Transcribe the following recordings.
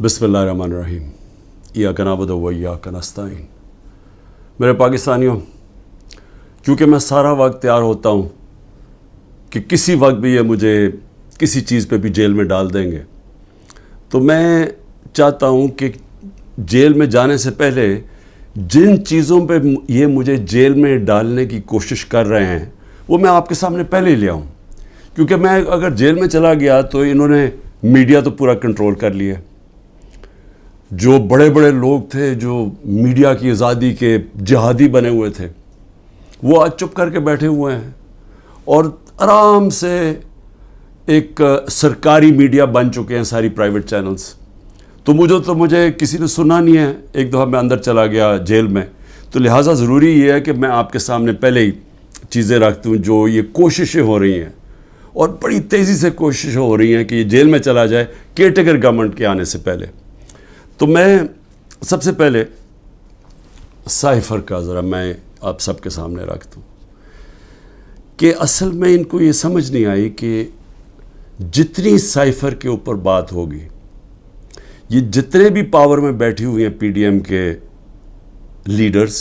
بسم اللہ الرحمن الرحیم ایاک نعبد و ایاک نستعین۔ میرے پاکستانیوں، کیونکہ میں سارا وقت تیار ہوتا ہوں کہ کسی وقت بھی یہ مجھے کسی چیز پہ بھی جیل میں ڈال دیں گے، تو میں چاہتا ہوں کہ جیل میں جانے سے پہلے جن چیزوں پہ یہ مجھے جیل میں ڈالنے کی کوشش کر رہے ہیں وہ میں آپ کے سامنے پہلے ہی لے آؤں، کیونکہ میں اگر جیل میں چلا گیا تو انہوں نے میڈیا تو پورا کنٹرول کر لیا۔ جو بڑے بڑے لوگ تھے جو میڈیا کی آزادی کے جہادی بنے ہوئے تھے، وہ آج چپ کر کے بیٹھے ہوئے ہیں اور آرام سے ایک سرکاری میڈیا بن چکے ہیں ساری پرائیویٹ چینلز۔ تو مجھے کسی نے سنا نہیں ہے، ایک دفعہ میں اندر چلا گیا جیل میں، تو لہٰذا ضروری یہ ہے کہ میں آپ کے سامنے پہلے ہی چیزیں رکھتا ہوں جو یہ کوششیں ہو رہی ہیں، اور بڑی تیزی سے کوششیں ہو رہی ہیں کہ یہ جیل میں چلا جائے کیئرٹیکر گورنمنٹ کے آنے سے پہلے۔ تو میں سب سے پہلے سائفر کا ذرا میں آپ سب کے سامنے رکھتا ہوں کہ اصل میں ان کو یہ سمجھ نہیں آئی کہ جتنی سائفر کے اوپر بات ہوگی، یہ جتنے بھی پاور میں بیٹھی ہوئی ہیں پی ڈی ایم کے لیڈرز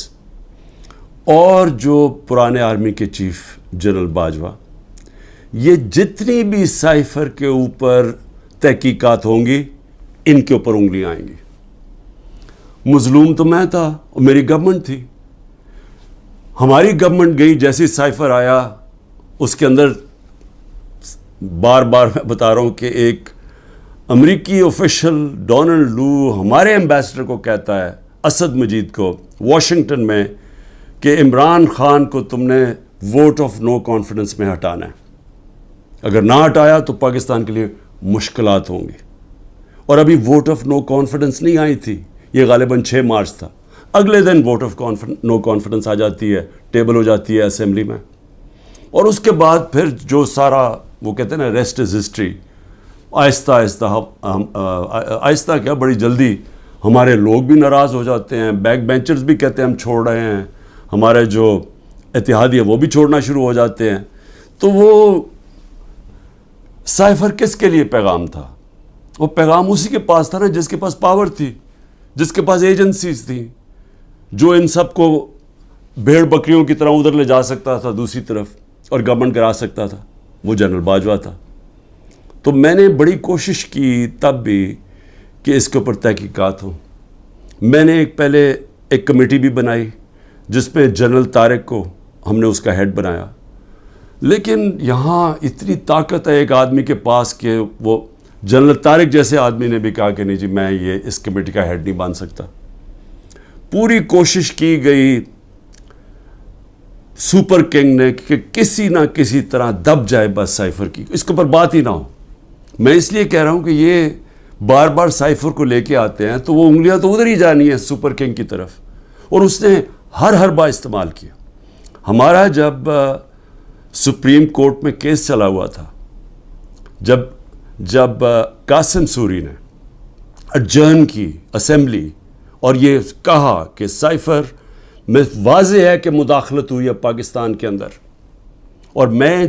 اور جو پرانے آرمی کے چیف جنرل باجوہ، یہ جتنی بھی سائفر کے اوپر تحقیقات ہوں گی ان کے اوپر انگلیاں آئیں گی۔ مظلوم تو میں تھا اور میری گورنمنٹ تھی، ہماری گورنمنٹ گئی، جیسے سائفر آیا اس کے اندر بار بار میں بتا رہا ہوں کہ ایک امریکی آفیشل ڈونلڈ لو ہمارے ایمبیسڈر کو کہتا ہے، اسد مجید کو، واشنگٹن میں، کہ عمران خان کو تم نے ووٹ آف نو کانفیڈنس میں ہٹانا ہے، اگر نہ ہٹایا تو پاکستان کے لیے مشکلات ہوں گی۔ اور ابھی ووٹ آف نو کانفیڈنس نہیں آئی تھی، یہ غالباً 6 مارچ تھا، اگلے دن ووٹ آف نو کانفیڈنس آ جاتی ہے، ٹیبل ہو جاتی ہے اسمبلی میں، اور اس کے بعد پھر جو سارا وہ کہتے ہیں نا ریسٹ از ہسٹری، آہستہ آہستہ کیا بڑی جلدی ہمارے لوگ بھی ناراض ہو جاتے ہیں، بیک بینچرز بھی کہتے ہیں ہم چھوڑ رہے ہیں، ہمارے جو اتحادی ہیں وہ بھی چھوڑنا شروع ہو جاتے ہیں۔ تو وہ سائفر کس کے لیے پیغام تھا؟ وہ پیغام اسی کے پاس تھا نا جس کے پاس پاور تھی، جس کے پاس ایجنسیز تھیں، جو ان سب کو بھیڑ بکریوں کی طرح ادھر لے جا سکتا تھا دوسری طرف اور گورنمنٹ کرا سکتا تھا، وہ جنرل باجوہ تھا۔ تو میں نے بڑی کوشش کی تب بھی کہ اس کے اوپر تحقیقات ہوں۔ میں نے پہلے ایک کمیٹی بھی بنائی جس میں جنرل طارق کو ہم نے اس کا ہیڈ بنایا، لیکن یہاں اتنی طاقت ہے ایک آدمی کے پاس کہ وہ جنرل طارق جیسے آدمی نے بھی کہا کہ نہیں جی میں یہ اس کمیٹی کا ہیڈ نہیں بن سکتا۔ پوری کوشش کی گئی سپر کنگ نے کہ کسی نہ کسی طرح دب جائے بس سائفر کی، اس کے اوپر بات ہی نہ ہو۔ میں اس لیے کہہ رہا ہوں کہ یہ بار بار سائفر کو لے کے آتے ہیں تو وہ انگلیاں تو ادھر ہی جانی ہیں سپر کنگ کی طرف، اور اس نے ہر بار استعمال کیا۔ ہمارا جب سپریم کورٹ میں کیس چلا ہوا تھا، جب قاسم سوری نے اڈجرن کی اسمبلی اور یہ کہا کہ سائفر میں واضح ہے کہ مداخلت ہوئی ہے پاکستان کے اندر، اور میں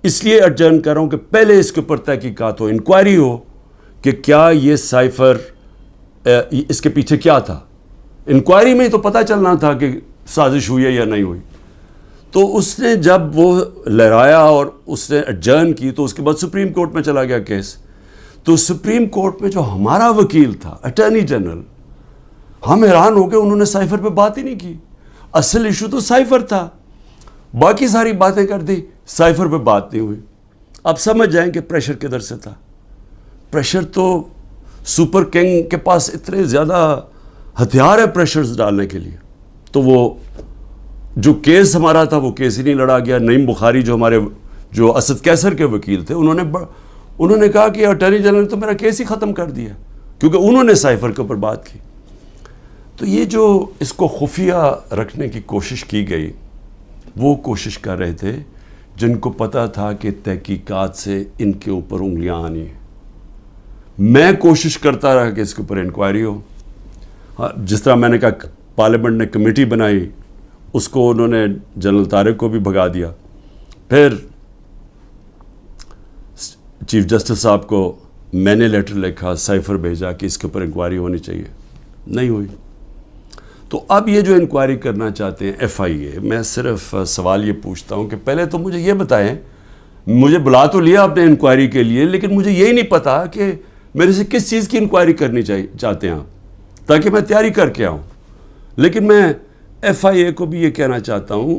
اس لیے اڈجرن کر رہا ہوں کہ پہلے اس کے اوپر تحقیقات ہو، انکوائری ہو کہ کیا یہ سائفر اس کے پیچھے کیا تھا۔ انکوائری میں تو پتہ چلنا تھا کہ سازش ہوئی ہے یا نہیں ہوئی۔ تو اس نے جب وہ لہرایا اور اس نے اڈجرن کی تو اس کے بعد سپریم کورٹ میں چلا گیا کیس۔ تو سپریم کورٹ میں جو ہمارا وکیل تھا اٹارنی جنرل، ہم حیران ہو گئے، انہوں نے سائفر پہ بات ہی نہیں کی۔ اصل ایشو تو سائفر تھا، باقی ساری باتیں کر دی، سائفر پہ بات نہیں ہوئی۔ اب سمجھ جائیں کہ پریشر کدھر سے تھا۔ پریشر تو سپر کنگ کے پاس اتنے زیادہ ہتھیار ہے پریشرز ڈالنے کے لیے، تو وہ جو کیس ہمارا تھا وہ کیس ہی نہیں لڑا گیا۔ نعیم بخاری جو اسد قیصر کے وکیل تھے، انہوں نے کہا کہ اٹارنی جنرل نے تو میرا کیس ہی ختم کر دیا، کیونکہ انہوں نے سائفر کے اوپر بات کی۔ تو یہ جو اس کو خفیہ رکھنے کی کوشش کی گئی، وہ کوشش کر رہے تھے جن کو پتہ تھا کہ تحقیقات سے ان کے اوپر انگلیاں آنی ہیں۔ میں کوشش کرتا رہا کہ اس کے اوپر انکوائری ہو۔ جس طرح میں نے کہا پارلیمنٹ نے کمیٹی بنائی، اس کو انہوں نے جنرل طارق کو بھی بھگا دیا، پھر چیف جسٹس صاحب کو میں نے لیٹر لکھا, سائفر بھیجا کہ اس کے اوپر انکوائری ہونی چاہیے, نہیں ہوئی. تو اب یہ جو انکوائری کرنا چاہتے ہیں ایف آئی اے, میں صرف سوال یہ پوچھتا ہوں کہ پہلے تو مجھے یہ بتائیں, مجھے بلا تو لیا آپ نے انکوائری کے لیے, لیکن مجھے یہی نہیں پتا کہ میرے سے کس چیز کی انکوائری کرنی چاہتے ہیں آپ, تاکہ میں تیاری کر کے آؤں. لیکن میں ایف آئی اے کو بھی یہ کہنا چاہتا ہوں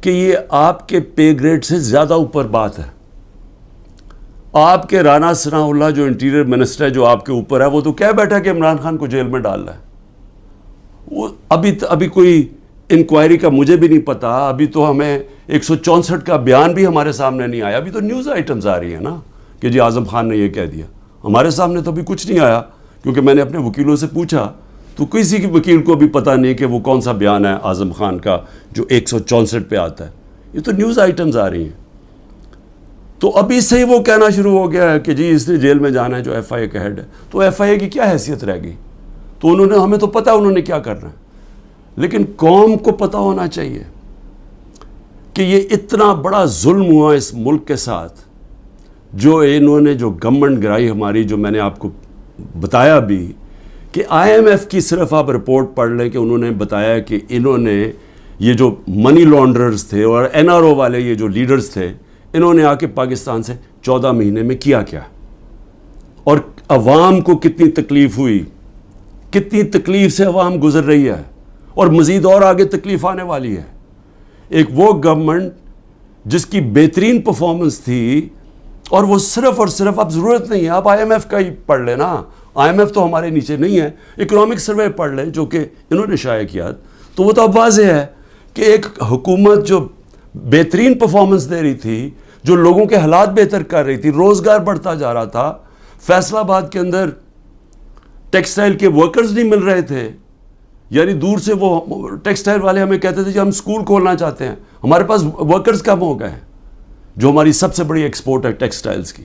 کہ یہ آپ کے پے گریڈ سے زیادہ اوپر بات ہے. آپ کے رانا ثناء اللہ جو انٹیریئر منسٹر ہے, جو آپ کے اوپر ہے, وہ تو کہہ بیٹھا کہ عمران خان کو جیل میں ڈالنا ہے. وہ ابھی کوئی انکوائری کا مجھے بھی نہیں پتا. ابھی تو ہمیں 164 کا بیان بھی ہمارے سامنے نہیں آیا. ابھی تو نیوز آئٹمز آ رہی ہیں نا کہ جی اعظم خان نے یہ کہہ دیا. ہمارے سامنے تو ابھی کچھ نہیں آیا, کیونکہ میں نے اپنے وکیلوں سے پوچھا تو کسی کی وکیل کو بھی پتہ نہیں کہ وہ کون سا بیان ہے اعظم خان کا جو 164 پہ آتا ہے. یہ تو نیوز آئٹمز آ رہی ہیں. تو ابھی سے ہی وہ کہنا شروع ہو گیا ہے کہ جی اس نے جیل میں جانا ہے جو ایف آئی اے کا ہیڈ ہے. تو ایف آئی اے کی کیا حیثیت رہ گئی؟ تو ہمیں تو پتہ انہوں نے کیا کرنا ہے, لیکن قوم کو پتہ ہونا چاہیے کہ یہ اتنا بڑا ظلم ہوا اس ملک کے ساتھ, جو انہوں نے جو گورنمنٹ گرائی ہماری, جو میں نے آپ کو بتایا بھی کہ آئی ایم ایف کی صرف آپ رپورٹ پڑھ لیں کہ انہوں نے بتایا کہ انہوں نے یہ جو منی لانڈررز تھے اور این آر او والے یہ جو لیڈرز تھے, انہوں نے آ کے پاکستان سے 14 مہینے میں کیا اور عوام کو کتنی تکلیف ہوئی, کتنی تکلیف سے عوام گزر رہی ہے, اور مزید اور آگے تکلیف آنے والی ہے. ایک وہ گورنمنٹ جس کی بہترین پرفارمنس تھی, اور وہ صرف اور صرف, اب ضرورت نہیں ہے آپ آئی ایم ایف کا ہی پڑھ لیں نا, آئی ایم ایف تو ہمارے نیچے نہیں ہے, اکنامک سروے پڑھ لیں جو کہ انہوں نے شائع کیا, تو وہ تو اب واضح ہے کہ ایک حکومت جو بہترین پرفارمنس دے رہی تھی, جو لوگوں کے حالات بہتر کر رہی تھی, روزگار بڑھتا جا رہا تھا. فیصل آباد کے اندر ٹیکسٹائل کے ورکرز نہیں مل رہے تھے, یعنی دور سے وہ ٹیکسٹائل والے ہمیں کہتے تھے کہ ہم سکول کھولنا چاہتے ہیں, ہمارے پاس ورکرز کم ہو گئے ہیں, جو ہماری سب سے بڑی ایکسپورٹ ہے ٹیکسٹائلز کی.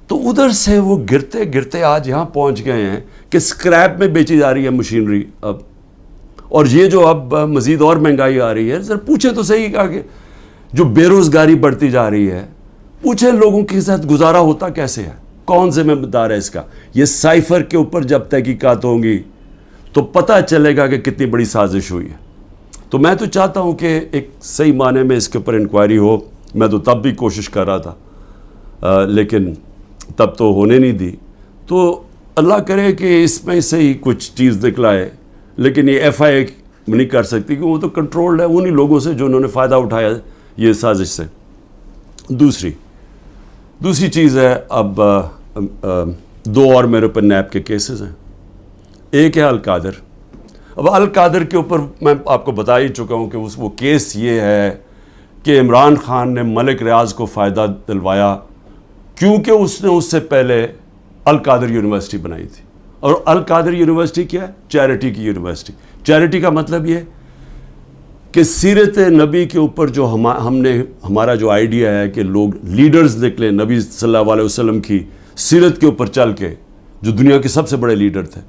تو ادھر سے وہ گرتے گرتے آج یہاں پہنچ گئے ہیں کہ سکریپ میں بیچی جا رہی ہے مشینری اب, اور یہ جو اب مزید اور مہنگائی آ رہی ہے. ذرا پوچھیں تو صحیح کہا کہ جو بے روزگاری بڑھتی جا رہی ہے, پوچھیں لوگوں کے ساتھ گزارا ہوتا کیسے ہے, کون ذمہ دار ہے اس کا. یہ سائفر کے اوپر جب تحقیقات ہوں گی تو پتہ چلے گا کہ کتنی بڑی سازش ہوئی ہے. تو میں تو چاہتا ہوں کہ ایک صحیح معنی میں اس کے اوپر انکوائری ہو. میں تو تب بھی کوشش کر رہا تھا, لیکن تب تو ہونے نہیں دی. تو اللہ کرے کہ اس میں سے ہی کچھ چیز نکلائے, لیکن یہ ایف آئی اے نہیں کر سکتی کہ وہ تو کنٹرولڈ ہے انہی لوگوں سے جو انہوں نے فائدہ اٹھایا یہ سازش سے. دوسری چیز ہے, اب 2 اور میرے اوپر نیب کے کیسز ہیں. ایک ہے القادر. اب القادر کے اوپر میں آپ کو بتا ہی چکا ہوں کہ وہ کیس یہ ہے کہ عمران خان نے ملک ریاض کو فائدہ دلوایا کیونکہ اس نے اس سے پہلے القادر یونیورسٹی بنائی تھی. اور القادر یونیورسٹی کیا ہے؟ چیریٹی کی یونیورسٹی. چیریٹی کا مطلب یہ کہ سیرت نبی کے اوپر جو ہمارا جو آئیڈیا ہے کہ لوگ لیڈرز نکلیں نبی صلی اللہ علیہ وسلم کی سیرت کے اوپر چل کے, جو دنیا کے سب سے بڑے لیڈر تھے,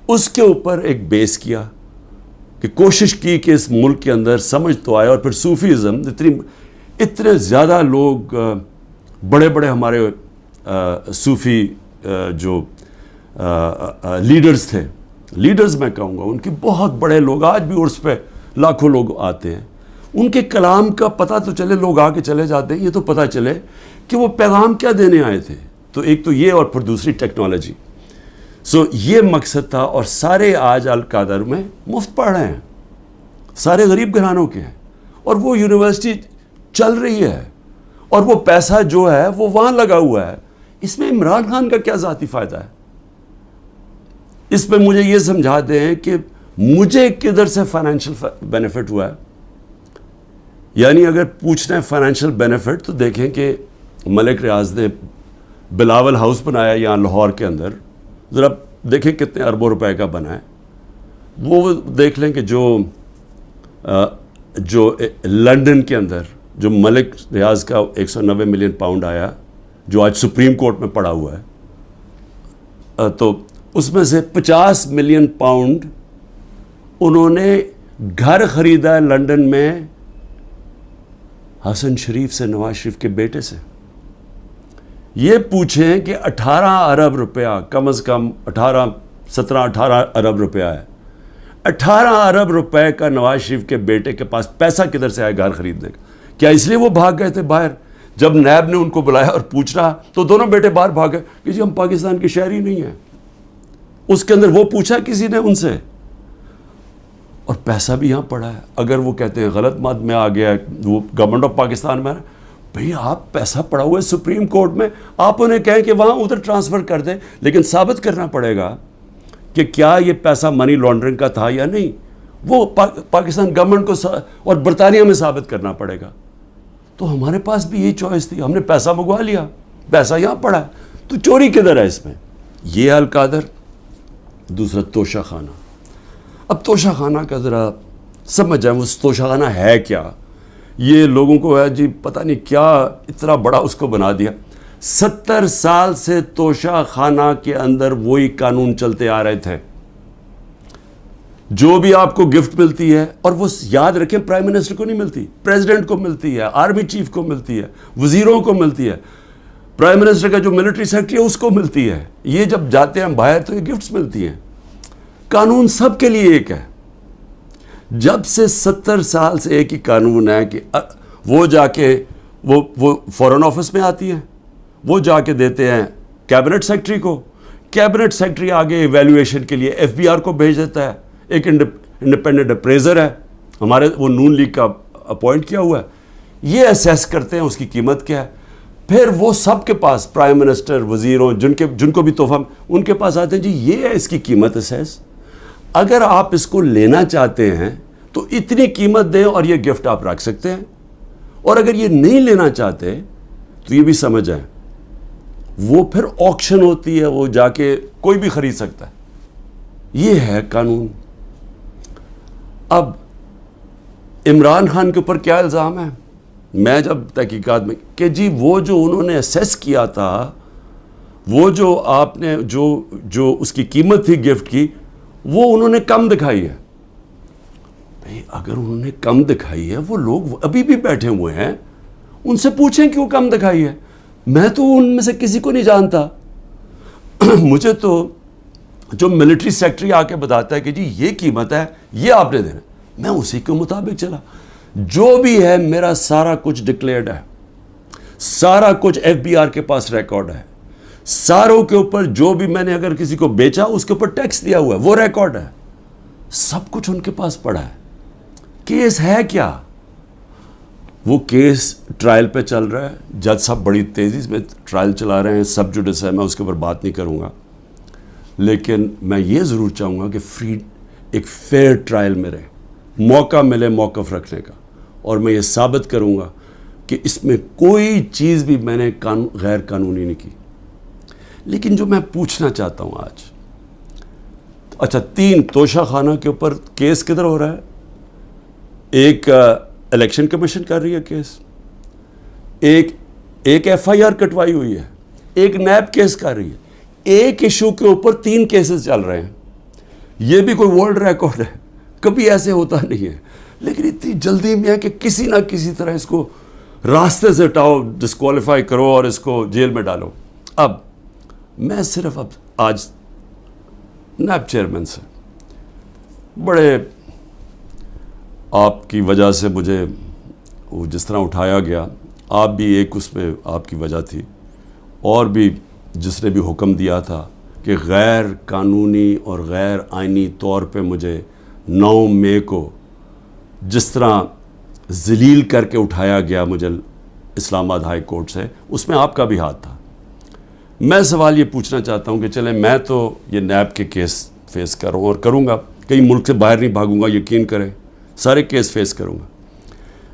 اس کے اوپر ایک بیس کیا کہ کوشش کی کہ اس ملک کے اندر سمجھ تو آئے. اور پھر صوفیزم, اتنے زیادہ لوگ بڑے بڑے ہمارے صوفی جو لیڈرز تھے, لیڈرز میں کہوں گا, ان کے بہت بڑے لوگ آج بھی عرس پہ لاکھوں لوگ آتے ہیں. ان کے کلام کا پتہ تو چلے, لوگ آ کے چلے جاتے ہیں, یہ تو پتہ چلے کہ وہ پیغام کیا دینے آئے تھے. تو ایک تو یہ, اور پھر دوسری ٹیکنالوجی. یہ مقصد تھا. اور سارے آج القادر میں مفت پڑھ رہے ہیں, سارے غریب گھرانوں کے ہیں, اور وہ یونیورسٹی چل رہی ہے, اور وہ پیسہ جو ہے وہ وہاں لگا ہوا ہے. اس میں عمران خان کا کیا ذاتی فائدہ ہے؟ اس میں مجھے یہ سمجھا دیں کہ مجھے کدھر سے فائنینشیل بینیفٹ ہوا ہے. یعنی اگر پوچھنا ہے فائنینشیل بینیفٹ, تو دیکھیں کہ ملک ریاض نے بلاول ہاؤس بنایا یہاں لاہور کے اندر, ذرا دیکھیں کتنے اربوں روپے کا بنا ہے. وہ دیکھ لیں کہ جو لنڈن کے اندر جو ملک ریاض کا 190 ملین پاؤنڈ آیا, جو آج سپریم کورٹ میں پڑا ہوا ہے, تو اس میں سے 50 ملین پاؤنڈ انہوں نے گھر خریدا ہے لنڈن میں حسن شریف سے, نواز شریف کے بیٹے سے. یہ پوچھیں کہ 18 ارب روپیہ کم از کم 17-18 ارب روپیہ ہے. 18 ارب روپے کا نواز شریف کے بیٹے کے پاس پیسہ کدھر سے آیا گھر خریدنے کا؟ کیا اس لیے وہ بھاگ گئے تھے باہر؟ جب نیب نے ان کو بلایا اور پوچھ رہا تو دونوں بیٹے باہر بھاگ گئے کہ جی ہم پاکستان کے شہری نہیں ہیں. اس کے اندر وہ پوچھا کسی نے ان سے؟ اور پیسہ بھی یہاں پڑا ہے. اگر وہ کہتے ہیں غلط مت میں آ گیا وہ گورنمنٹ آف پاکستان میں، بھئی آپ پیسہ پڑا ہوا ہے سپریم کورٹ میں، آپ انہیں کہیں کہ وہاں ادھر ٹرانسفر کر دیں، لیکن ثابت کرنا پڑے گا کہ کیا یہ پیسہ منی لانڈرنگ کا تھا یا نہیں. وہ پاکستان گورنمنٹ کو اور برطانیہ میں ثابت کرنا پڑے گا. تو ہمارے پاس بھی یہی چوائس تھی، ہم نے پیسہ منگوا لیا، پیسہ یہاں پڑا ہے، تو چوری کدھر ہے اس میں؟ یہ القادر. دوسرا توشہ خانہ. اب توشہ خانہ کا ذرا سمجھ جائیں وہ توشہ خانہ ہے کیا. یہ لوگوں کو ہے جی پتہ نہیں کیا اتنا بڑا اس کو بنا دیا. 70 سال سے توشہ خانہ کے اندر وہی قانون چلتے آ رہے تھے. جو بھی آپ کو گفٹ ملتی ہے، اور وہ یاد رکھیں پرائم منسٹر کو نہیں ملتی، پریزیڈنٹ کو ملتی ہے، آرمی چیف کو ملتی ہے، وزیروں کو ملتی ہے، پرائم منسٹر کا جو ملٹری سیکرٹری ہے اس کو ملتی ہے. یہ جب جاتے ہیں باہر تو یہ گفٹس ملتی ہیں. قانون سب کے لیے ایک ہے. جب سے 70 سال سے ایک ہی قانون ہے کہ وہ جا کے وہ فورن آفس میں آتی ہیں، وہ جا کے دیتے ہیں کیبنٹ سیکرٹری کو، کیبنٹ سیکرٹری آگے ایویلویشن کے لیے FBR کو بھیج دیتا ہے. ایک انڈیپینڈنٹ اپریزر ہے ہمارے، وہ نون لیگ کا اپوائنٹ کیا ہوا ہے، یہ اسیس کرتے ہیں اس کی قیمت کیا ہے. پھر وہ سب کے پاس پرائم منسٹر، وزیروں، جن کو بھی تحفہ ان کے پاس آتے ہیں جی یہ ہے اس کی قیمت اسیس. اگر آپ اس کو لینا چاہتے ہیں تو اتنی قیمت دیں اور یہ گفٹ آپ رکھ سکتے ہیں. اور اگر یہ نہیں لینا چاہتے تو یہ بھی سمجھ جائیں وہ پھر آکشن ہوتی ہے، وہ جا کے کوئی بھی خرید سکتا ہے. یہ ہے قانون. اب عمران خان کے اوپر کیا الزام ہے؟ میں جب تحقیقات میں کہ جی وہ جو انہوں نے اسیس کیا تھا، وہ جو آپ نے جو اس کی قیمت تھی گفٹ کی، وہ انہوں نے کم دکھائی ہے. بھئی اگر انہوں نے کم دکھائی ہے، وہ لوگ ابھی بھی بیٹھے ہوئے ہیں، ان سے پوچھیں کیوں کم دکھائی ہے. میں تو ان میں سے کسی کو نہیں جانتا. مجھے تو جو ملٹری سیکرٹری آ کے بتاتا ہے کہ جی یہ قیمت ہے، یہ آپ نے دینا، میں اسی کے مطابق چلا. جو بھی ہے میرا سارا کچھ ڈکلیئرڈ ہے، سارا کچھ FBR کے پاس ریکارڈ ہے، ساروں کے اوپر جو بھی میں نے اگر کسی کو بیچا اس کے اوپر ٹیکس دیا ہوا ہے وہ ریکارڈ ہے، سب کچھ ان کے پاس پڑا ہے. کیس ہے کیا؟ وہ کیس ٹرائل پہ چل رہا ہے. جج صاحب بڑی تیزی میں ٹرائل چلا رہے ہیں، سب جوڈس ہے، میں اس کے اوپر بات نہیں کروں گا. لیکن میں یہ ضرور چاہوں گا کہ ایک فیئر ٹرائل میں رہے، موقع ملے موقف رکھنے کا، اور میں یہ ثابت کروں گا کہ اس میں کوئی چیز بھی میں نے غیر قانونی نہیں کی. لیکن جو میں پوچھنا چاہتا ہوں آج، اچھا 3 توشہ خانہ کے اوپر کیس کدھر ہو رہا ہے؟ ایک الیکشن کمیشن کر رہی ہے کیس، ایک FIR کٹوائی ہوئی ہے، ایک نیب کیس کر رہی ہے. ایک ایشو کے اوپر 3 کیسز چل رہے ہیں. یہ بھی کوئی ورلڈ ریکارڈ ہے، کبھی ایسے ہوتا نہیں ہے. لیکن اتنی جلدی میں ہے کہ کسی نہ کسی طرح اس کو راستے سے ہٹاؤ، ڈسکوالیفائی کرو اور اس کو جیل میں ڈالو. اب میں صرف آج نیب چیئرمین سے بڑے آپ کی وجہ سے مجھے وہ جس طرح اٹھایا گیا، آپ بھی ایک اس میں آپ کی وجہ تھی، اور بھی جس نے بھی حکم دیا تھا کہ غیر قانونی اور غیر آئینی طور پہ مجھے 9 مئی کو جس طرح ذلیل کر کے اٹھایا گیا مجھے اسلام آباد ہائی کورٹ سے، اس میں آپ کا بھی ہاتھ تھا. میں سوال یہ پوچھنا چاہتا ہوں کہ چلیں میں تو یہ نیب کے کیس فیس کر رہا ہوں اور کروں گا، کہیں ملک سے باہر نہیں بھاگوں گا، یقین کریں سارے کیس فیس کروں گا.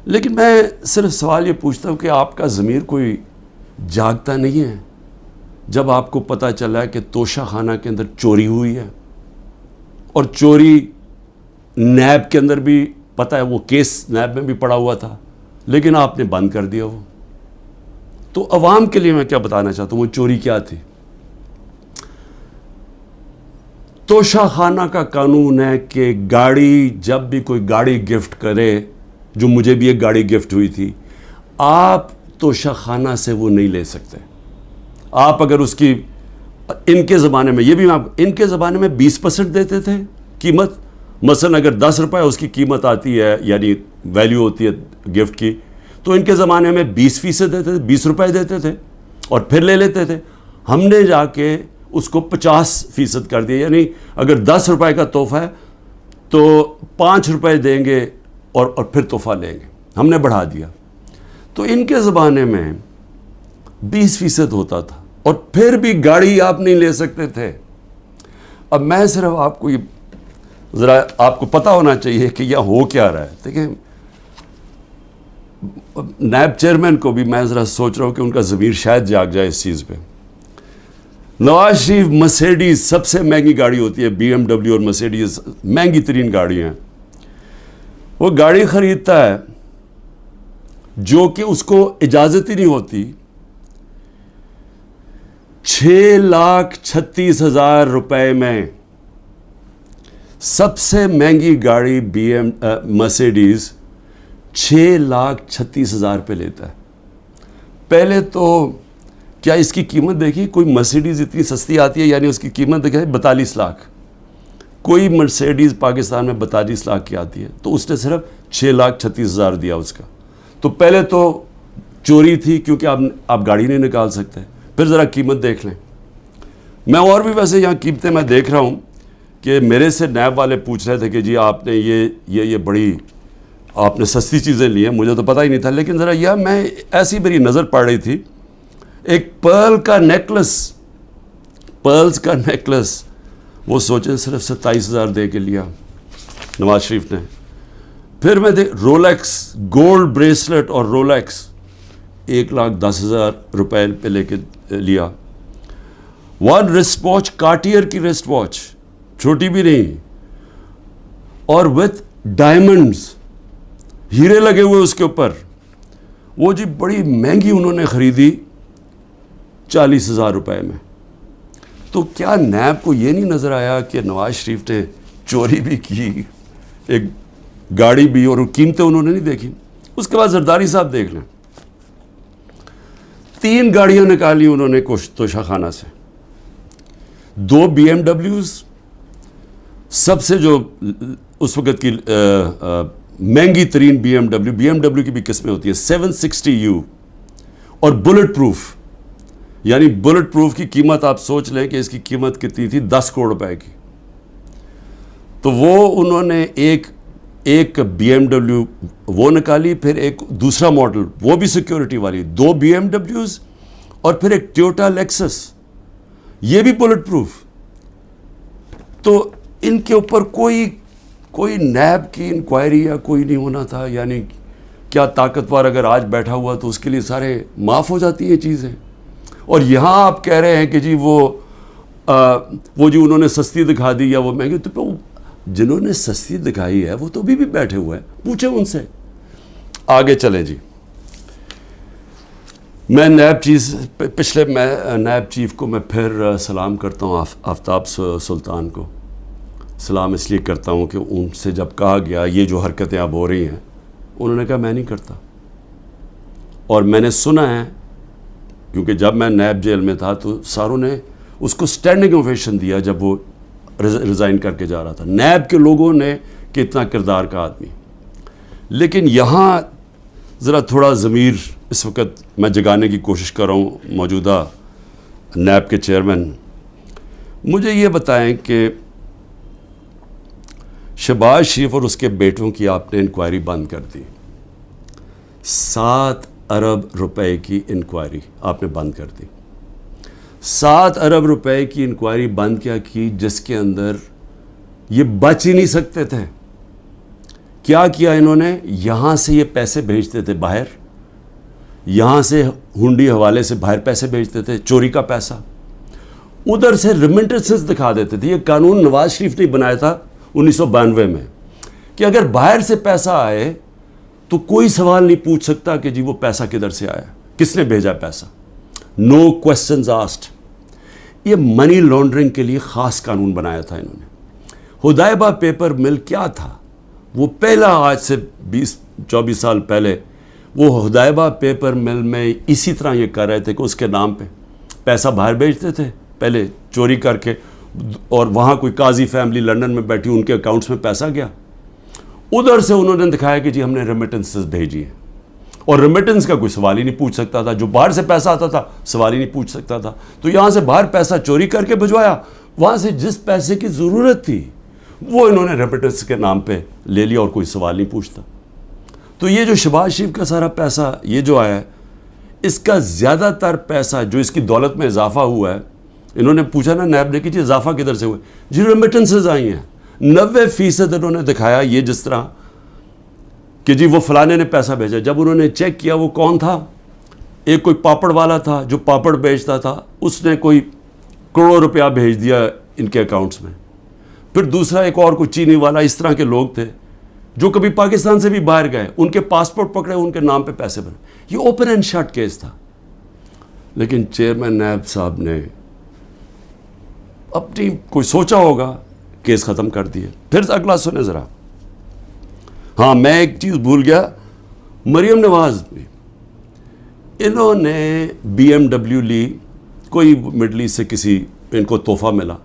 لیکن میں صرف سوال یہ پوچھتا ہوں کہ آپ کا ضمیر کوئی جاگتا نہیں ہے جب آپ کو پتہ چلا ہے کہ توشہ خانہ کے اندر چوری ہوئی ہے، اور چوری نیب کے اندر بھی پتہ ہے، وہ کیس نیب میں بھی پڑا ہوا تھا، لیکن آپ نے بند کر دیا وہ. تو عوام کے لیے میں کیا بتانا چاہتا ہوں، وہ چوری کیا تھی؟ توشہ خانہ کا قانون ہے کہ گاڑی، جب بھی کوئی گاڑی گفٹ کرے، جو مجھے بھی ایک گاڑی گفٹ ہوئی تھی، آپ توشہ خانہ سے وہ نہیں لے سکتے. آپ اگر اس کی ان کے زمانے میں، یہ بھی ان کے زمانے میں 20% دیتے تھے قیمت. مثلا اگر 10 روپے اس کی قیمت آتی ہے، یعنی ویلیو ہوتی ہے گفٹ کی، تو ان کے زمانے میں 20% دیتے تھے، 20 روپے دیتے تھے اور پھر لے لیتے تھے. ہم نے جا کے اس کو 50% کر دیا، یعنی اگر 10 روپے کا تحفہ ہے تو 5 روپے دیں گے اور پھر تحفہ لیں گے. ہم نے بڑھا دیا. تو ان کے زمانے میں 20% ہوتا تھا اور پھر بھی گاڑی آپ نہیں لے سکتے تھے. اب میں صرف آپ کو یہ ذرا آپ کو پتہ ہونا چاہیے کہ یہ ہو کیا رہا ہے. دیکھیں نیب چیئرمین کو بھی میں ذرا سوچ رہا ہوں کہ ان کا ضمیر شاید جاگ جائے اس چیز پہ. نواز شریف مرسیڈیز سب سے مہنگی گاڑی ہوتی ہے، بی ایم ڈبلیو اور مرسیڈیز مہنگی ترین گاڑیاں ہیں. وہ گاڑی خریدتا ہے جو کہ اس کو اجازت ہی نہیں ہوتی. 6,36,000 روپے میں سب سے مہنگی گاڑی مرسیڈیز 6,36,000 پہ لیتا ہے. پہلے تو کیا اس کی قیمت دیکھی؟ کوئی مرسیڈیز اتنی سستی آتی ہے، یعنی اس کی قیمت دیکھیں 42 لاکھ. کوئی مرسیڈیز پاکستان میں 42 لاکھ کی آتی ہے، تو اس نے صرف 6,36,000 دیا اس کا. تو پہلے تو چوری تھی کیونکہ آپ گاڑی نہیں نکال سکتے. پھر ذرا قیمت دیکھ لیں. میں اور بھی ویسے یہاں قیمتیں میں دیکھ رہا ہوں کہ میرے سے نیب والے پوچھ رہے تھے کہ جی آپ نے یہ بڑی آپ نے سستی چیزیں لی ہیں. مجھے تو پتہ ہی نہیں تھا، لیکن ذرا میں ایسی میری نظر پڑ رہی تھی. ایک پرلز کا نیکلس وہ سوچیں صرف 27,000 دے کے لیا نواز شریف نے. پھر میں رولیکس گولڈ بریسلٹ اور رولیکس 1,10,000 روپے پہ لے کے لیا. ون رسٹ واچ کارٹیئر کی رسٹ واچ، چھوٹی بھی نہیں، اور وتھ ڈائمنڈز، ہیرے لگے ہوئے اس کے اوپر. وہ جی بڑی مہنگی انہوں نے خریدی 40,000 روپے میں. تو کیا نیب کو یہ نہیں نظر آیا کہ نواز شریف نے چوری بھی کی، ایک گاڑی بھی، اور قیمتیں انہوں نے نہیں دیکھی؟ اس کے بعد زرداری صاحب دیکھ لیں، 3 گاڑیاں نکالی انہوں نے توشہ خانہ سے. 2 بی ایم ڈبلیوز، سب سے جو اس وقت کی مہنگی ترین بی ایم ڈبلیو کی بھی قسمیں ہوتی ہیں 760U، اور بلٹ پروف. یعنی بلٹ پروف کی قیمت آپ سوچ لیں کہ اس کی قیمت کتنی تھی، 10 کروڑ روپے کی. تو وہ انہوں نے ایک بی ایم ڈبلیو وہ نکالی، پھر ایک دوسرا ماڈل وہ بھی سیکیورٹی والی، 2 بی ایم ڈبلیوز، اور پھر ایک ٹویوٹا لیکسس، یہ بھی بلٹ پروف. تو ان کے اوپر کوئی نیب کی انکوائری یا کوئی نہیں ہونا تھا. یعنی کیا طاقتور اگر آج بیٹھا ہوا تو اس کے لیے سارے معاف ہو جاتی ہیں چیزیں. اور یہاں آپ کہہ رہے ہیں کہ جی وہ جو انہوں نے سستی دکھا دی یا وہ مہنگی. تو جنہوں نے سستی دکھائی ہے وہ تو ابھی بھی بیٹھے ہوئے ہیں، پوچھیں ان سے. آگے چلیں جی. میں نیب چیف کو میں پھر سلام کرتا ہوں، آفتاب سلطان کو سلام اس لیے کرتا ہوں کہ ان سے جب کہا گیا یہ جو حرکتیں اب ہو رہی ہیں، انہوں نے کہا میں نہیں کرتا. اور میں نے سنا ہے، کیونکہ جب میں نیب جیل میں تھا تو ساروں نے اس کو سٹینڈنگ اوویشن دیا جب وہ ریزائن کر کے جا رہا تھا. نیب کے لوگوں نے کہ اتنا کردار کا آدمی. لیکن یہاں ذرا تھوڑا ضمیر اس وقت میں جگانے کی کوشش کر رہا ہوں. موجودہ نیب کے چیئرمین مجھے یہ بتائیں کہ شہباز شریف اور اس کے بیٹوں کی آپ نے انکوائری بند کر دی. 7 ارب روپے کی انکوائری آپ نے بند کر دی. 7 ارب روپے کی انکوائری بند کیا کی، جس کے اندر یہ بچ ہی نہیں سکتے تھے. کیا کیا انہوں نے؟ یہاں سے یہ پیسے بھیجتے تھے باہر، یہاں سے ہنڈی حوالے سے باہر پیسے بھیجتے تھے، چوری کا پیسہ. ادھر سے ریمنٹنسز دکھا دیتے تھے. یہ قانون نواز شریف نے بنایا تھا 1992 میں کہ اگر باہر سے پیسہ آئے تو کوئی سوال نہیں پوچھ سکتا کہ جی وہ پیسہ کدھر سے آیا، کس نے بھیجا پیسہ. نو کوسچنز آسکڈ. یہ منی لانڈرنگ کے لیے خاص قانون بنایا تھا انہوں نے. ہدایبہ پیپر مل کیا تھا؟ وہ پہلا، آج سے 20-24 سال پہلے وہ ہدایبہ پیپر مل میں اسی طرح یہ کر رہے تھے کہ اس کے نام پہ پیسہ باہر بھیجتے تھے پہلے چوری کر کے, اور وہاں کوئی قاضی فیملی لنڈن میں بیٹھی, ان کے اکاؤنٹس میں پیسہ گیا. ادھر سے انہوں نے دکھایا کہ جی ہم نے ریمیٹنسز بھیجی ہیں, اور ریمیٹنس کا کوئی سوال ہی نہیں پوچھ سکتا تھا. جو باہر سے پیسہ آتا تھا سوال ہی نہیں پوچھ سکتا تھا. تو یہاں سے باہر پیسہ چوری کر کے بھجوایا, وہاں سے جس پیسے کی ضرورت تھی وہ انہوں نے ریمیٹنس کے نام پہ لے لیا, اور کوئی سوال نہیں پوچھتا. تو یہ جو شہباز شریف کا سارا پیسہ یہ جو آیا ہے, اس کا زیادہ تر پیسہ جو اس کی دولت میں اضافہ ہوا ہے, انہوں نے پوچھا نا نیب نے کہ جی اضافہ کدھر سے ہوئے, جی ریمیٹنسز آئی ہیں. 90% انہوں نے دکھایا یہ جس طرح کہ جی وہ فلانے نے پیسہ بھیجا. جب انہوں نے چیک کیا وہ کون تھا, ایک کوئی پاپڑ والا تھا جو پاپڑ بیچتا تھا, اس نے کوئی کروڑوں روپیہ بھیج دیا ان کے اکاؤنٹس میں. پھر دوسرا ایک اور کوئی چینی والا, اس طرح کے لوگ تھے جو کبھی پاکستان سے بھی باہر گئے, ان کے پاسپورٹ پکڑے, ان کے نام پہ پیسے بنے. یہ اوپن اینڈ شٹ کیس تھا. لیکن چیئرمین نیب صاحب نے اپنی کوئی سوچا ہوگا, کیس ختم کر دیے. پھر اگلا سنیں ذرا. ہاں میں ایک چیز بھول گیا, مریم نواز بھی, انہوں نے BMW لی, کوئی مڈل ایسٹ سے کسی ان کو تحفہ ملا.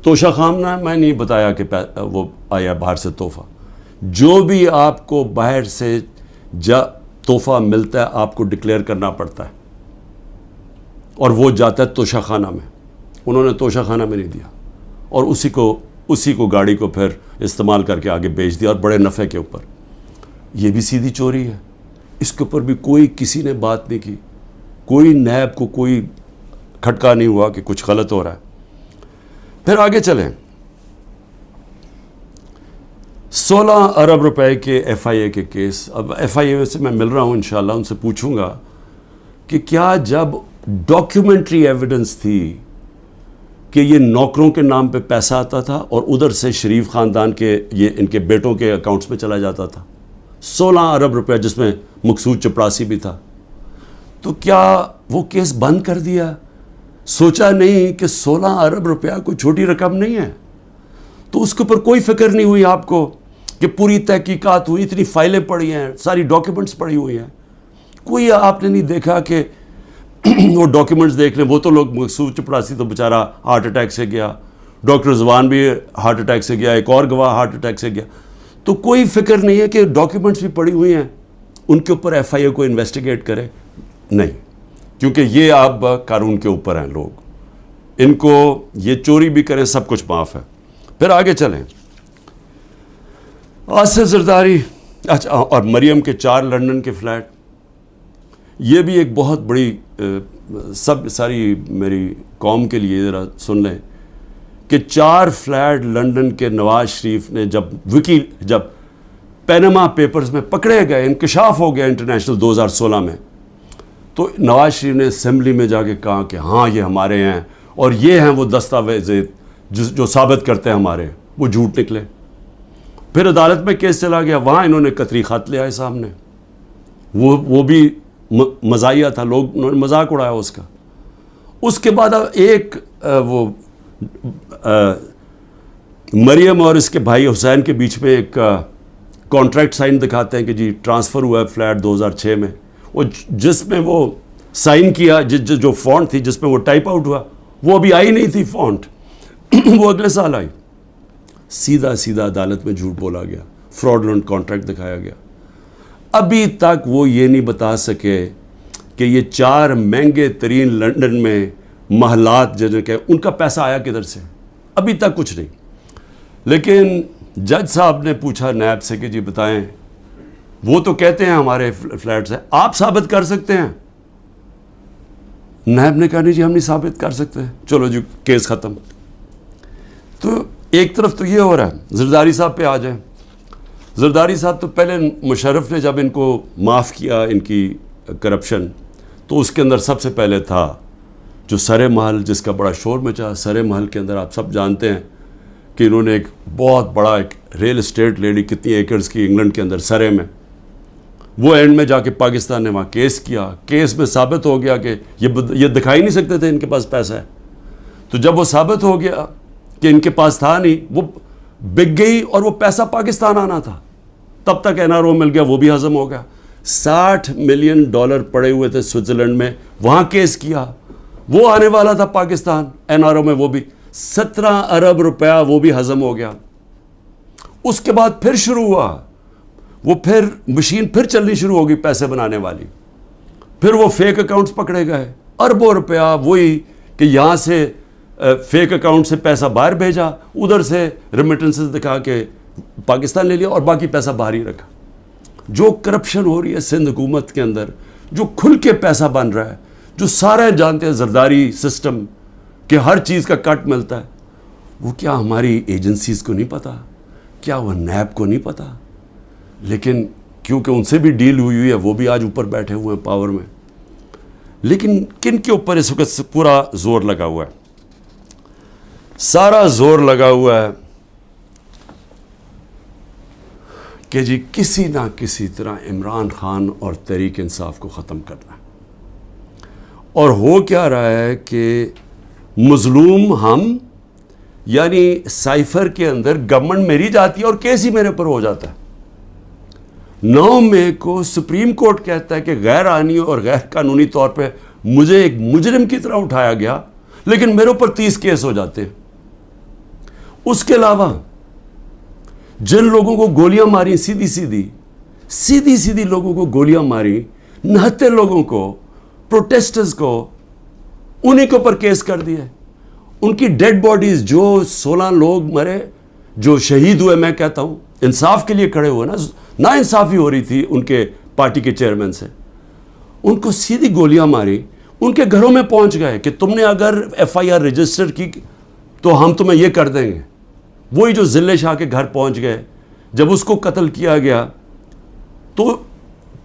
توشہ خامنہ میں نہیں بتایا کہ وہ آیا باہر سے تحفہ. جو بھی آپ کو باہر سے تحفہ ملتا ہے آپ کو ڈکلیئر کرنا پڑتا ہے, اور وہ جاتا ہے توشہ خانہ میں. انہوں نے توشہ خانہ میں نہیں دیا, اور اسی کو گاڑی کو پھر استعمال کر کے آگے بیچ دیا, اور بڑے نفع کے اوپر. یہ بھی سیدھی چوری ہے. اس کے اوپر بھی کوئی کسی نے بات نہیں کی, کوئی نیب کو کوئی کھٹکا نہیں ہوا کہ کچھ غلط ہو رہا ہے. پھر آگے چلیں. 16 ارب روپے کے FIA کے کیس. اب FIA سے میں مل رہا ہوں, انشاءاللہ ان سے پوچھوں گا کہ کیا جب ڈاکیومنٹری ایویڈنس تھی کہ یہ نوکروں کے نام پہ پیسہ آتا تھا اور ادھر سے شریف خاندان کے یہ ان کے بیٹوں کے اکاؤنٹس میں چلا جاتا تھا, 16 ارب روپے جس میں مقصود چپڑاسی بھی تھا, تو کیا وہ کیس بند کر دیا؟ سوچا نہیں کہ 16 ارب روپیہ کوئی چھوٹی رقم نہیں ہے. تو اس کے اوپر کوئی فکر نہیں ہوئی آپ کو کہ پوری تحقیقات ہوئی, اتنی فائلیں پڑی ہیں, ساری ڈاکیومنٹس پڑی ہوئی ہیں, کوئی آپ نے نہیں دیکھا کہ وہ ڈاکیومنٹس دیکھ لیں. وہ تو لوگ مقصود چپڑاسی تو بیچارہ ہارٹ اٹیک سے گیا, ڈاکٹر رضوان بھی ہارٹ اٹیک سے گیا, ایک اور گواہ ہارٹ اٹیک سے گیا. تو کوئی فکر نہیں ہے کہ ڈاکیومنٹس بھی پڑی ہوئی ہیں, ان کے اوپر FIA کو انویسٹیگیٹ کرے. نہیں, کیونکہ یہ آپ قانون کے اوپر ہیں لوگ, ان کو یہ چوری بھی کریں سب کچھ معاف ہے. پھر آگے چلیں. آصف زرداری, اچھا, اور مریم کے 4 لنڈن کے فلیٹ. یہ بھی ایک بہت بڑی ساری میری قوم کے لیے ذرا سن لیں کہ 4 فلیٹ لنڈن کے نواز شریف نے جب پینما پیپرز میں پکڑے گئے, انکشاف ہو گیا انٹرنیشنل 2016 میں, تو نواز شریف نے اسمبلی میں جا کے کہا کہ ہاں یہ ہمارے ہیں, اور یہ ہیں وہ دستاویز جو ثابت کرتے ہیں ہمارے, وہ جھوٹ نکلے. پھر عدالت میں کیس چلا گیا, وہاں انہوں نے قطری خط لے آئے سامنے, وہ بھی مزاحیہ تھا, انہوں نے مذاق اڑایا اس کا. اس کے بعد ایک وہ مریم اور اس کے بھائی حسین کے بیچ میں ایک کانٹریکٹ سائن دکھاتے ہیں کہ جی ٹرانسفر ہوا ہے فلیٹ 2006 میں, وہ جس میں وہ سائن کیا, جو فونٹ تھی جس میں وہ ٹائپ آؤٹ ہوا, وہ ابھی آئی نہیں تھی فونٹ, وہ اگلے سال آئی. سیدھا عدالت میں جھوٹ بولا گیا, فراڈلنٹ کانٹریکٹ دکھایا گیا. ابھی تک وہ یہ نہیں بتا سکے کہ یہ 4 مہنگے ترین لنڈن میں محلات جنہیں کہ ان کا پیسہ آیا کدھر سے, ابھی تک کچھ نہیں. لیکن جج صاحب نے پوچھا نیب سے کہ جی بتائیں, وہ تو کہتے ہیں ہمارے فلیٹس ہیں, آپ ثابت کر سکتے ہیں؟ نیب نے کہا نہیں جی ہم نہیں ثابت کر سکتے. چلو جی کیس ختم. تو ایک طرف تو یہ ہو رہا ہے. زرداری صاحب پہ آ جائیں. زرداری صاحب تو پہلے مشرف نے جب ان کو معاف کیا ان کی کرپشن, تو اس کے اندر سب سے پہلے تھا جو سرے محل, جس کا بڑا شور مچا. سرے محل کے اندر آپ سب جانتے ہیں کہ انہوں نے ایک بہت بڑا ایک ریل اسٹیٹ لے لی, کتنی ایکڑز کی, انگلینڈ کے اندر سرے میں. وہ اینڈ میں جا کے پاکستان نے وہاں کیس کیا. کیس میں ثابت ہو گیا کہ یہ دکھا ہی نہیں سکتے تھے ان کے پاس پیسہ ہے. تو جب وہ ثابت ہو گیا کہ ان کے پاس تھا نہیں, وہ بک گئی اور وہ پیسہ پاکستان آنا تھا. تب تک NRO مل گیا, وہ بھی ہضم ہو گیا. $60 ملین پڑے ہوئے تھے سوئٹزرلینڈ میں, وہاں کیس کیا, وہ آنے والا تھا پاکستان NRO میں، وہ بھی 17 ارب روپیہ وہ بھی ہضم ہو گیا. اس کے بعد پھر شروع ہوا، وہ پھر مشین پھر چلنی شروع ہوگی پیسے بنانے والی. پھر وہ فیک اکاؤنٹس پکڑے گئے، اربوں روپیہ وہی کہ یہاں سے فیک اکاؤنٹ سے پیسہ باہر بھیجا، ادھر سے ریمیٹنسز دکھا کے پاکستان لے لیا اور باقی پیسہ باہر ہی رکھا. جو کرپشن ہو رہی ہے سندھ حکومت کے اندر، جو کھل کے پیسہ بن رہا ہے، جو سارے جانتے ہیں زرداری سسٹم کہ ہر چیز کا کٹ ملتا ہے، وہ کیا ہماری ایجنسیز کو نہیں پتا؟ کیا وہ نیب کو نہیں پتا؟ لیکن کیونکہ ان سے بھی ڈیل ہوئی ہے، وہ بھی آج اوپر بیٹھے ہوئے ہیں پاور میں. لیکن کن کے اوپر اس وقت پورا زور لگا ہوا ہے؟ سارا زور لگا ہوا ہے کہ جی کسی نہ کسی طرح عمران خان اور تحریک انصاف کو ختم کرنا ہے. اور ہو کیا رہا ہے کہ مظلوم ہم، یعنی سائفر کے اندر گورنمنٹ میری جاتی ہے اور کیس ہی میرے پر ہو جاتا ہے. 9 مئی کو سپریم کورٹ کہتا ہے کہ غیر آئینی اور غیر قانونی طور پہ مجھے ایک مجرم کی طرح اٹھایا گیا، لیکن میرے اوپر 30 کیس ہو جاتے ہیں. اس کے علاوہ جن لوگوں کو گولیاں ماری سیدھی سیدھی لوگوں کو گولیاں ماری، 69 لوگوں کو، پروٹیسٹرز کو، انہی کے اوپر کیس کر دیے. ان کی ڈیڈ باڈیز، جو 16 لوگ مرے، جو شہید ہوئے، میں کہتا ہوں انصاف کے لیے کھڑے ہوئے نا انصافی ہو رہی تھی ان کے پارٹی کے چیئرمین سے، ان کو سیدھی گولیاں ماری. ان کے گھروں میں پہنچ گئے کہ تم نے اگر FIR رجسٹر کی تو ہم تمہیں یہ کر دیں گے. وہی جو ضلع شاہ کے گھر پہنچ گئے. جب اس کو قتل کیا گیا تو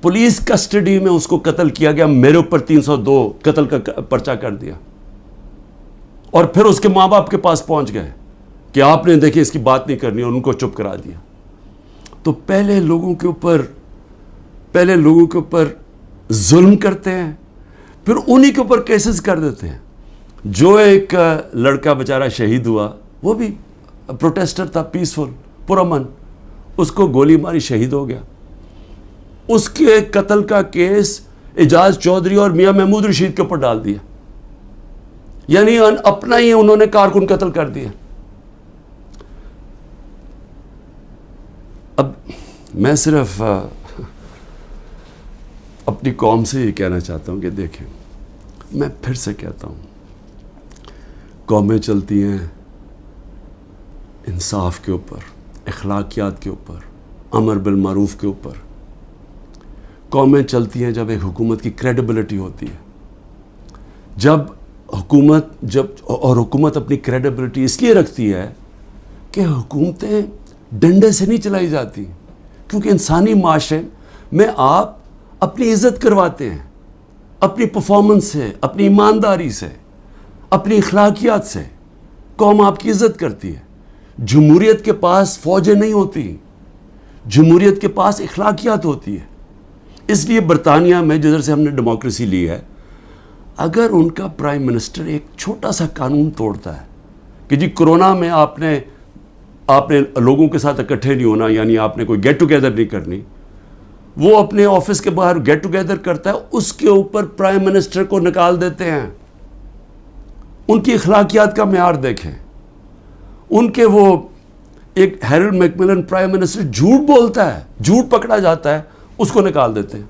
پولیس کسٹڈی میں اس کو قتل کیا گیا، میرے اوپر 302 قتل کا پرچہ کر دیا. اور پھر اس کے ماں باپ کے پاس پہنچ گئے کہ آپ نے دیکھیں اس کی بات نہیں کرنی، اور ان کو چپ کرا دیا. تو پہلے لوگوں کے اوپر ظلم کرتے ہیں، پھر انہی کے اوپر کیسز کر دیتے ہیں. جو ایک لڑکا بیچارہ شہید ہوا، وہ بھی پروٹیسٹر تھا، پیسفل، پرامن، اس کو گولی ماری، شہید ہو گیا. اس کے قتل کا کیس اعجاز چودھری اور میاں محمود رشید کے اوپر ڈال دیا. یعنی اپنا ہی انہوں نے کارکن قتل کر دیا. اب میں صرف اپنی قوم سے یہ کہنا چاہتا ہوں کہ دیکھیں، میں پھر سے کہتا ہوں، قومیں چلتی ہیں انصاف کے اوپر، اخلاقیات کے اوپر، امر بالمعروف کے اوپر. قومیں چلتی ہیں جب ایک حکومت کی کریڈیبلٹی ہوتی ہے. جب حکومت اپنی کریڈیبلٹی اس لیے رکھتی ہے کہ حکومتیں ڈنڈے سے نہیں چلائی جاتی، کیونکہ انسانی معاشرے میں آپ اپنی عزت کرواتے ہیں اپنی پرفارمنس سے، اپنی ایمانداری سے، اپنی اخلاقیات سے. قوم آپ کی عزت کرتی ہے. جمہوریت کے پاس فوجیں نہیں ہوتی، جمہوریت کے پاس اخلاقیات ہوتی ہے. اس لیے برطانیہ میں جدھر سے ہم نے ڈیموکریسی لی ہے، اگر ان کا پرائم منسٹر ایک چھوٹا سا قانون توڑتا ہے کہ جی کرونا میں آپ نے لوگوں کے ساتھ اکٹھے نہیں ہونا، یعنی آپ نے کوئی گیٹ ٹوگیدر نہیں کرنی، وہ اپنے آفس کے باہر گیٹ ٹوگیدر کرتا ہے، اس کے اوپر پرائم منسٹر کو نکال دیتے ہیں. ان کی اخلاقیات کا معیار دیکھیں. ان کے وہ ایک ہیرلڈ میکملن پرائم منسٹر جھوٹ بولتا ہے، جھوٹ پکڑا جاتا ہے، اس کو نکال دیتے ہیں.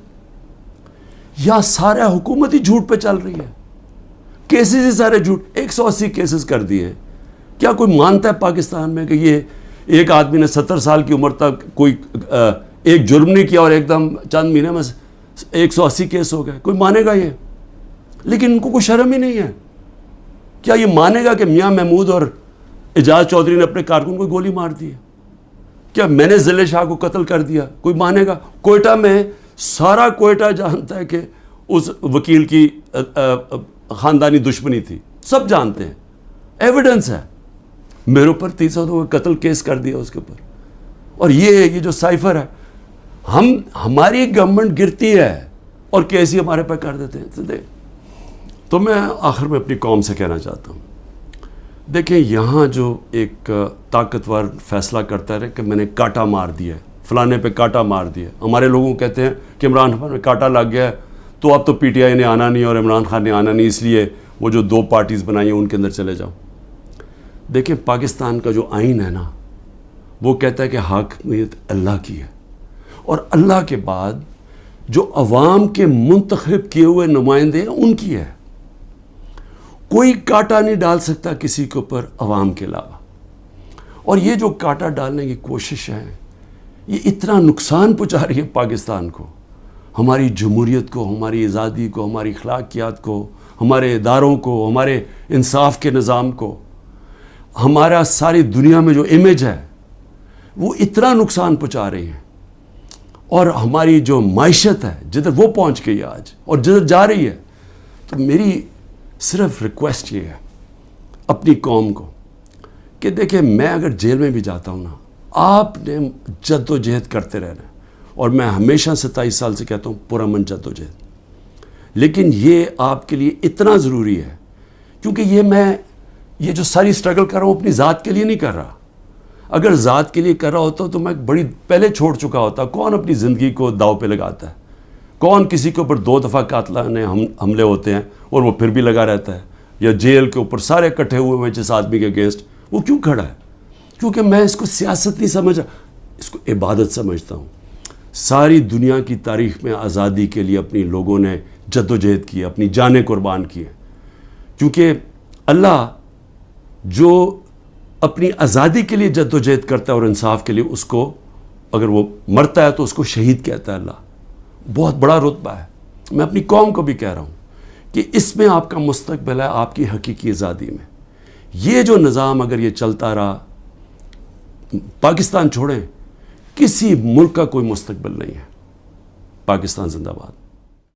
یا سارا حکومت ہی جھوٹ پہ چل رہی ہے، کیسز ہی سارے جھوٹ. 180 کیسز کر دیے. کیا کوئی مانتا ہے پاکستان میں کہ یہ ایک آدمی نے 70 سال کی عمر تک کوئی ایک جرم نہیں کیا اور ایک دم چند مہینے میں 180 کیس ہو گئے؟ کوئی مانے گا یہ؟ لیکن ان کو کوئی شرم ہی نہیں ہے. کیا یہ مانے گا کہ میاں محمود اور اعجاز چودھری نے اپنے کارکن کو گولی مار دی ہے؟ کیا میں نے ضلع شاہ کو قتل کر دیا؟ کوئی مانے گا؟ کوئٹہ میں سارا کوئٹہ جانتا ہے کہ اس وکیل کی خاندانی دشمنی تھی، سب جانتے ہیں، ایویڈنس ہے. میرے اوپر 302 قتل کیس کر دیا اس کے اوپر. اور یہ جو سائفر ہے، ہماری گورنمنٹ گرتی ہے اور کیس ہی ہمارے پہ کر دیتے ہیں. تو میں آخر میں اپنی قوم سے کہنا چاہتا ہوں، دیکھیں یہاں جو ایک طاقتور فیصلہ کرتا ہے کہ میں نے کاٹا مار دیا ہے، فلانے پہ کاٹا مار دیا. ہمارے لوگوں کو کہتے ہیں کہ عمران خان میں کاٹا لگ گیا ہے تو اب تو PTI نے آنا نہیں اور عمران خان نے آنا نہیں، اس لیے وہ جو 2 پارٹیز بنائی ہیں ان کے اندر چلے جاؤ. دیکھیں پاکستان کا جو آئین ہے نا وہ کہتا ہے کہ حاکمیت اللہ کی ہے اور اللہ کے بعد جو عوام کے منتخب کیے ہوئے نمائندے ہیں ان کی ہے. کوئی کانٹا نہیں ڈال سکتا کسی کے اوپر عوام کے علاوہ. اور یہ جو کانٹا ڈالنے کی کوشش ہے یہ اتنا نقصان پہنچا رہی ہے پاکستان کو، ہماری جمہوریت کو، ہماری آزادی کو، ہماری اخلاقیات کو، ہمارے اداروں کو، ہمارے انصاف کے نظام کو، ہمارا ساری دنیا میں جو امیج ہے وہ اتنا نقصان پہنچا رہی ہیں. اور ہماری جو معیشت ہے جدھر وہ پہنچ گئی ہے آج اور جدھر جا رہی ہے. تو میری صرف ریکویسٹ یہ ہے اپنی قوم کو کہ دیکھیں میں اگر جیل میں بھی جاتا ہوں نا آپ نے جد و جہد کرتے رہنا ہے. اور میں ہمیشہ 27 سال سے کہتا ہوں پرامن جد و جہد. لیکن یہ آپ کے لیے اتنا ضروری ہے کیونکہ یہ جو ساری سٹرگل کر رہا ہوں اپنی ذات کے لیے نہیں کر رہا. اگر ذات کے لیے کر رہا ہوتا تو میں بڑی پہلے چھوڑ چکا ہوتا. کون اپنی زندگی کو داؤ پہ لگاتا ہے؟ کون کسی کے اوپر 2 دفعہ قاتلانہ حملے ہوتے ہیں اور وہ پھر بھی لگا رہتا ہے؟ یا جیل کے اوپر سارے اکٹھے ہوئے ہیں جس آدمی کے اگینسٹ، وہ کیوں کھڑا ہے؟ کیونکہ میں اس کو سیاست نہیں سمجھ رہا، اس کو عبادت سمجھتا ہوں. ساری دنیا کی تاریخ میں آزادی کے لیے اپنی لوگوں نے جد و جہد کی، اپنی جانیں قربان کی ہیں. کیونکہ اللہ جو اپنی آزادی کے لیے جد و جہد کرتا ہے اور انصاف کے لیے، اس کو اگر وہ مرتا ہے تو اس کو شہید کہتا ہے. اللہ بہت بڑا رتبہ ہے. میں اپنی قوم کو بھی کہہ رہا ہوں کہ اس میں آپ کا مستقبل ہے، آپ کی حقیقی آزادی میں. یہ جو نظام اگر یہ چلتا رہا، پاکستان چھوڑیں، کسی ملک کا کوئی مستقبل نہیں ہے. پاکستان زندہ باد.